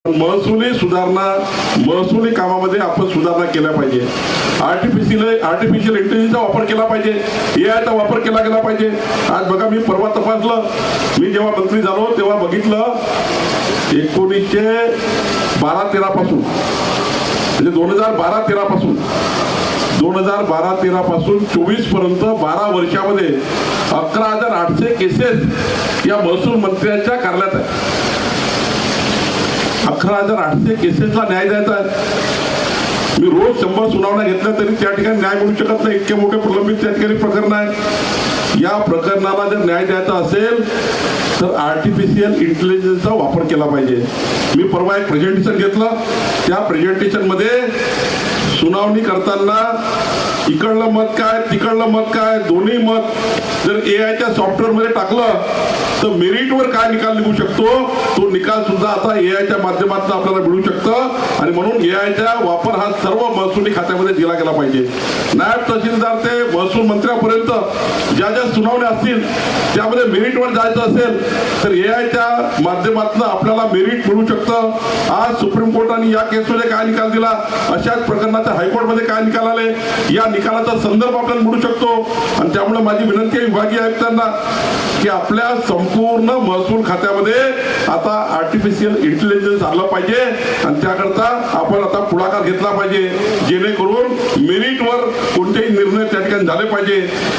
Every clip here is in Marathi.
महसुली सुधारणा, महसुली कामामध्ये आपण सुधारणा केल्या पाहिजे. आर्टिफिशियल इंटेलिजन्सचा वापर केला पाहिजे, एआयचा वापर केला गेला पाहिजे. आज बघा, मी परवा तपासलं, मी जेव्हा मंत्री झालो तेव्हा बघितलं 1912-13 पासून, म्हणजे 2012-13 पासून 2012-13 पासून 24 पर्यंत 12 वर्षामध्ये 11,800 केसेस या महसूल मंत्र्यांच्या कार्यालयात आहे. 11,800 केसेसला न्याय द्यायचा आहे. मी रोज 100 सुनावण्या घेतल्या तरी त्या ठिकाणी न्याय मिळू शकत नाही. इतके मोठे प्रलंबित त्या ठिकाणी प्रकरण आहे. या प्रकरणाला जर न्याय द्यायचा असेल तर आर्टिफिशियल इंटेलिजन्सचा वापर केला पाहिजे. मी परवा एक प्रेझेंटेशन घेतलं. त्या प्रेझेंटेशन मध्ये सुनावणी करताना इकडलं मत काय, तिकडलं मत काय, दोन्ही मत जर एआयच्या सॉफ्टवेअरमध्ये टाकलं तर मेरिटवर काय निकाल निघू शकतो, तो निकाल सुद्धा आता एआयच्या माध्यमातून आपल्याला मिळू शकतं. आणि म्हणून एआयचा वापर हा सर्व महसुली खात्यामध्ये दिला गेला पाहिजे. नायब तहसीलदार ते महसूल मंत्र्यापर्यंत ज्या ज्या सुनावण्या असतील त्यामध्ये मेरिटवर जायचं असेल तर एआयच्या माध्यमातून आपल्याला मेरिट मिळू शकतं. आज सुप्रीम कोर्टाने या केसमध्ये काय निकाल दिला, अशाच प्रकरणाच्या हायकोर्टमध्ये काय निकाल आले, या निकालाचा संदर्भ आपल्याला मिळू शकतो. आणि त्यामुळे माझी विनंती आहे विभागीय आयुक्तांना की आपल्या संपूर्ण महसूल खात्यामध्ये आता आर्टिफिशियल इंटेलिजन्स आलं पाहिजे. आणि त्याकरता आपण आता पुढाकार घेतला पाहिजे, जेणेकरून मेरिटवर कोणतेही निर्णय त्या ठिकाणी झाले पाहिजे.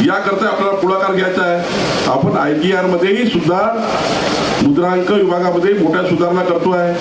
याकरता आपल्याला पुढाकार घ्यायचा आहे. आपण ITR मध्येही सुद्धा मुद्रांक विभागामध्ये मोठ्या सुधारणा करतो आहे.